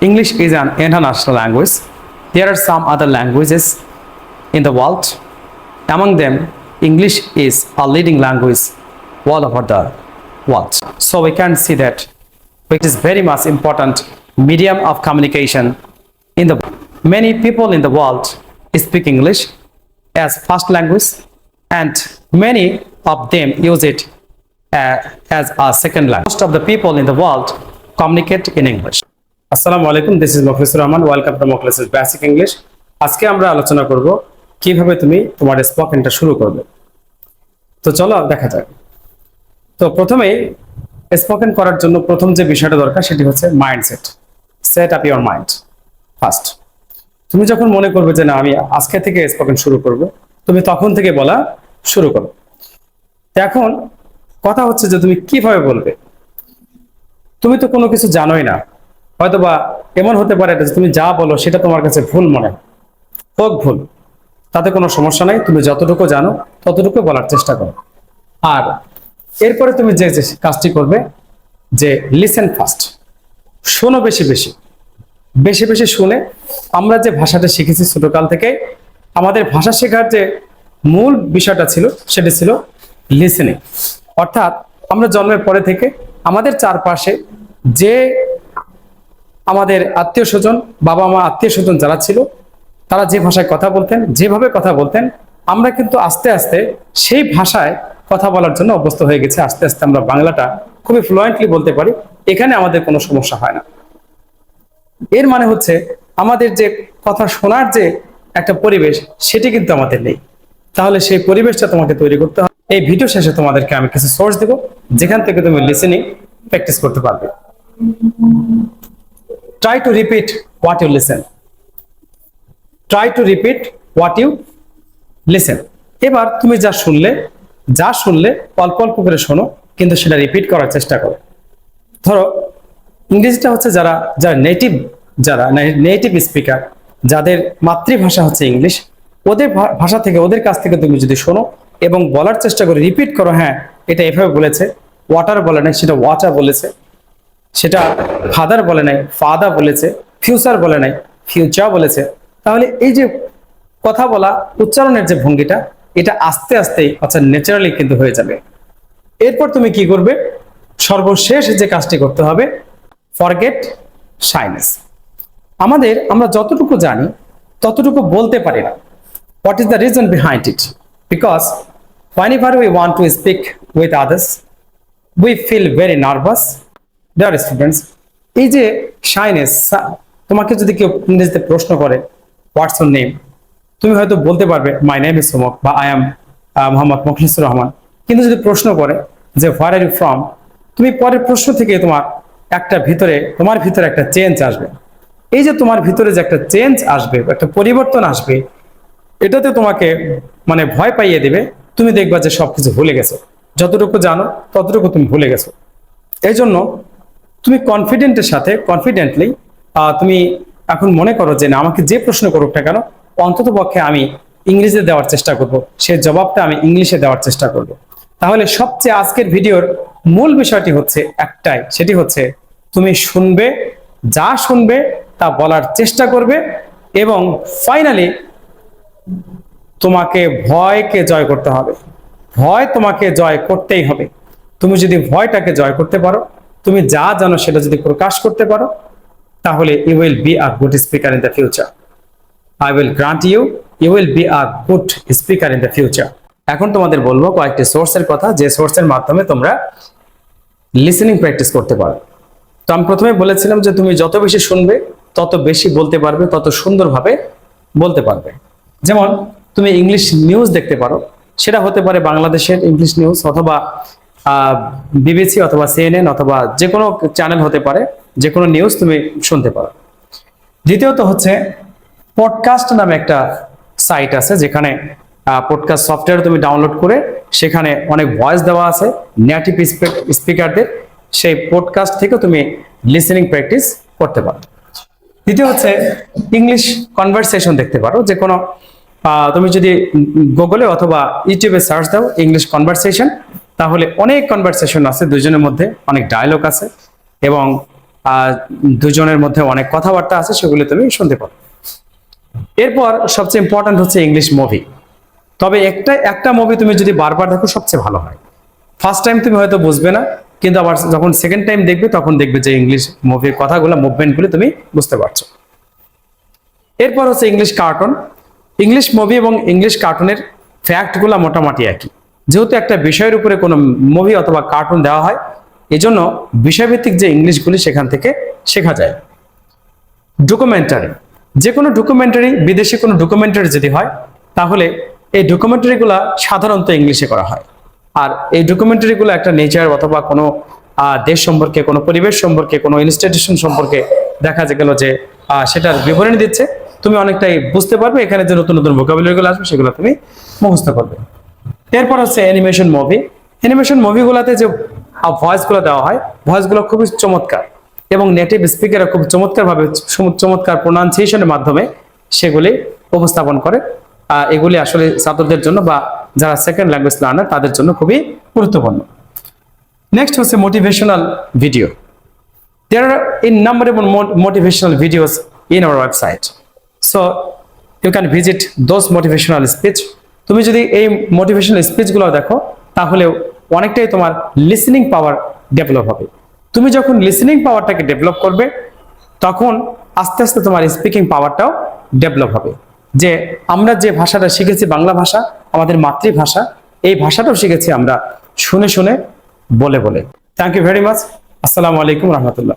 English is an international language. There are some other languages in the world. Among them, English is a leading language all over the world. So we can see that it is very much important medium of communication in the many people in the world speak English as first language, and many of them use it as a second language. Most of the people in the world communicate in English. Assalamu alaikum, this is Mukhlisur Rahman. Welcome to Mukhlis's Basic English. আজকে আমরা আলোচনা করব কিভাবে তুমি তোমার স্পোকেনটা শুরু করবে। তো চলো দেখা যাক। তো প্রথমেই স্পোকেন করার জন্য প্রথম যে বিষয়টা দরকার সেটি হচ্ছে mindset. Set up your mind first. তুমি যখন মনে করবে যে না আমি আজকে থেকে স্পোকেন শুরু করব, তুমি তখন থেকে বলা শুরু করো। এখন কথা হচ্ছে যে তুমি কিভাবে বলবে। তুমি তো কোনো কিছু জানোই না, হয়তোবা এমন হতে পারে যে তুমি যা বলো সেটা তোমার কাছে ভুল মনে হোক, ভুল, তাতে কোনো সমস্যা নাই। তুমি যতটুকু জানো ততটুকু বলার চেষ্টা করো। আর এরপরে তুমি যে কাজটি করবে যে লিসেন ফার্স্ট, শোনো বেশি বেশি বেশি বেশি শুনে। আমরা যে ভাষাটা শিখেছি ছোটকাল থেকে, আমাদের ভাষা শেখার যে মূল বিষয়টা ছিল সেটা ছিল লিসেনিং। অর্থাৎ আমরা জন্মের পরে থেকে আমাদের চারপাশে যে আমাদের আত্মীয় স্বজন, বাবা মা, আত্মীয় স্বজন যারা ছিল, তারা যে ভাষায় কথা বলতেন, যেভাবে কথা বলতেন, আমরা কিন্তু আস্তে আস্তে সেই ভাষায় কথা বলার জন্য অভ্যস্ত হয়ে গেছে। আস্তে আস্তে আমরা বাংলাটা খুবই ফ্লুয়েন্টলি বলতে পারি, এখানে আমাদের কোনো সমস্যা হয় না। এর মানে হচ্ছে আমাদের যে কথা শোনার যে একটা পরিবেশ সেটি কিন্তু আমাদের নেই। তাহলে সেই পরিবেশটা তোমাকে তৈরি করতে হবে। এই ভিডিও শেষে তোমাদেরকে আমি কিছু সোর্স দেব যেখান থেকে তুমি লিসেনিং প্র্যাকটিস করতে পারবে। Try to repeat what you listen. Try to repeat what you listen. এবার তুমি যা শুনলে অল্প অল্প করে শোনো, কিন্তু সেটা রিপিট করার চেষ্টা করো। ধরো ইংরেজিটা হচ্ছে যারা নেটিভ স্পিকার, যাদের মাতৃভাষা হচ্ছে ইংলিশ, ওদের ভাষা থেকে, ওদের কাছ থেকে তুমি যদি শোনো এবং বলার চেষ্টা করো, রিপিট করো, হ্যাঁ এটা এভাবে বলেছে, ওয়াটার বলে নাই সেটা ওয়াটার বলেছে, সেটা ফাদার বলে নাই ফাদা বলেছে, ফিউচার বলে নাই ফিউচার বলেছে। তাহলে এই যে কথা বলা, উচ্চারণের যে ভঙ্গিটা, এটা আস্তে আস্তে আচ্ছা ন্যাচারালি কিন্তু হয়ে যাবে। এরপর তুমি কি করবে, সর্বশেষ যে কাজটি করতে হবে, ফরগেট শাইনেস। আমরা যতটুকু জানি ততটুকু বলতে পারি না। What is the reason behind it? Because whenever we want to speak with others, we feel very nervous. Dear students, এই যে শাইনেস, তোমাকে যদি কেউ ইংরেজিতে প্রশ্ন করে হোয়াটস ইউর নেম, তুমি হয়তো বলতে পারবে মাই নেম ইজ সোমক বা আই এম মোহাম্মদ মুখলিসুর রহমান। কিন্তু যদি প্রশ্ন করে যে হোয়ার আর ইউ ফ্রম, তুমি পরের প্রশ্ন থেকে তোমার ভিতরে একটা চেঞ্জ আসবে। এই যে তোমার ভিতরে যে একটা চেঞ্জ আসবে, একটা পরিবর্তন আসবে, এটাতে তোমাকে মানে ভয় পাইয়ে দেবে। তুমি দেখবা যে সবকিছু ভুলে গেছো, যতটুকু জানো ততটুকু তুমি ভুলে গেছো। এই জন্য তুমি কনফিডেন্টলি তুমি এখন মনে করো যে না, আমাকে যে প্রশ্ন করুক না কেন, অন্তত পক্ষে আমি ইংরেজিতে দেওয়ার চেষ্টা করব, সে জবাবটা আমি ইংলিশে দেওয়ার চেষ্টা করব। তাহলে সবচেয়ে আজকের ভিডিওর মূল বিষয়টি হচ্ছে একটাই, সেটি হচ্ছে তুমি যা শুনবে তা বলার চেষ্টা করবে, এবং ফাইনালি তোমাকে ভয়কে জয় করতে হবে। ভয় তোমাকে জয় করতেই হবে। তুমি যদি ভয়টাকে জয় করতে পারো, তুমি যা জানো সেটা যদি প্রকাশ করতে পারো, তাহলে you will be a good speaker in the future. I will grant you will be a good speaker in the future. এখন তোমাদের বলবো কয়েকটি সোর্সের কথা, যে সোর্সের মাধ্যমে তোমরা লিসেনিং প্র্যাকটিস করতে পারো। তো আমি প্রথমে বলেছিলাম যে তুমি যত বেশি শুনবে তত বেশি বলতে পারবে, তত সুন্দরভাবে বলতে পারবে। যেমন তুমি ইংলিশ নিউজ দেখতে পারো, সেটা হতে পারে বাংলাদেশের ইংলিশ নিউজ, অথবা বিবিসি, অথবা সিএনএন, অথবা যে কোনো চ্যানেল হতে পারে, যে কোনো নিউজ তুমি শুনতে পারো। দ্বিতীয়ত হচ্ছে পডকাস্ট নামে একটা সাইট আছে, যেখানে পডকাস্ট সফটওয়্যার তুমি ডাউনলোড করে সেখানে অনেক ভয়েস দেওয়া আছে নেটিভ স্পিকারদের, সেই পডকাস্ট থেকে তুমি লিসেনিং প্র্যাকটিস করতে পারো। দ্বিতীয় হচ্ছে ইংলিশ কনভারসেশন দেখতে পারো, যে কোনো তুমি যদি গুগলে অথবা ইউটিউবে সার্চ দাও ইংলিশ কনভারসেশন, তাহলে অনেক কনভারসেশন আছে, দুইজনের মধ্যে অনেক ডায়লগ আছে, এবং দুজনের মধ্যে অনেক কথাবার্তা আছে, সেগুলো তুমি শুনতে পারো। এরপর সবচেয়ে ইম্পর্ট্যান্ট হচ্ছে ইংলিশ মুভি। তবে একটা মুভি তুমি যদি বারবার দেখো সবচেয়ে ভালো হয়। ফার্স্ট টাইম তুমি হয়তো বুঝবে না, কিন্তু আবার যখন সেকেন্ড টাইম দেখবে তখন দেখবে যে ইংলিশ মুভির কথাগুলো, মুভমেন্টগুলো তুমি বুঝতে পারছো। এরপর হচ্ছে ইংলিশ কার্টুন। ইংলিশ মুভি এবং ইংলিশ কার্টুনের ফ্যাক্টগুলো মোটামুটি একই। যেহেতু একটা বিষয়ের উপরে কোনো মুভি অথবা কার্টুন দেওয়া হয়, এজন্য বিষয়ভিত্তিক যে ইংলিশগুলি সেখান থেকে শেখা যায়। ডকুমেন্টারি, যে কোনো ডকুমেন্টারি, বিদেশি কোনো ডকুমেন্টারি যদি হয় তাহলে এই ডকুমেন্টারিগুলো সাধারণত ইংলিশে করা হয়। আর এই ডকুমেন্টারিগুলো একটা নেচার অথবা কোনো দেশ সম্পর্কে, কোনো পরিবেশ সম্পর্কে, কোনো ইনস্টিটিউশন সম্পর্কে দেখা গেল যে সেটার বিবরণী দিচ্ছে, তুমি অনেকটাই বুঝতে পারবে। এখানে যে নতুন নতুন ভোকাবুলারিগুলো আসবে সেগুলো তুমি মুখস্থ করবে। এরপর হচ্ছে অ্যানিমেশন মুভি। অ্যানিমেশন মুভিগুলোতে যে ভয়েসগুলো দেওয়া হয়, ভয়েসগুলো খুবই চমৎকার এবং নেটিভ স্পিকাররা খুব চমৎকারভাবে, চমৎকার প্রোনাউন্সিয়েশনের মাধ্যমে সেগুলি উপস্থাপন করে। এগুলি আসলে ছাত্রদের জন্য বা যারা সেকেন্ড ল্যাঙ্গুয়েজ লার্নার তাদের জন্য খুবই গুরুত্বপূর্ণ। নেক্সট হচ্ছে motivational video. There are innumerable motivational videos in our website. So you can visit those motivational speech. তুমি যদি এই মোটিভেশনাল স্পিচগুলো দেখো তাহলে অনেকটাই তোমার লিসেনিং পাওয়ার ডেভেলপ হবে। তুমি যখন লিসেনিং পাওয়ারটাকে ডেভেলপ করবে তখন আস্তে আস্তে তোমার স্পিকিং পাওয়ারটাও ডেভেলপ হবে। যে আমরা যে ভাষাটা শিখেছি, বাংলা ভাষা আমাদের মাতৃভাষা, এই ভাষাটাও শিখেছি আমরা শুনে শুনে, বলে বলে। Thank you very much. আসসালামু আলাইকুম রহমতুল্লাহ।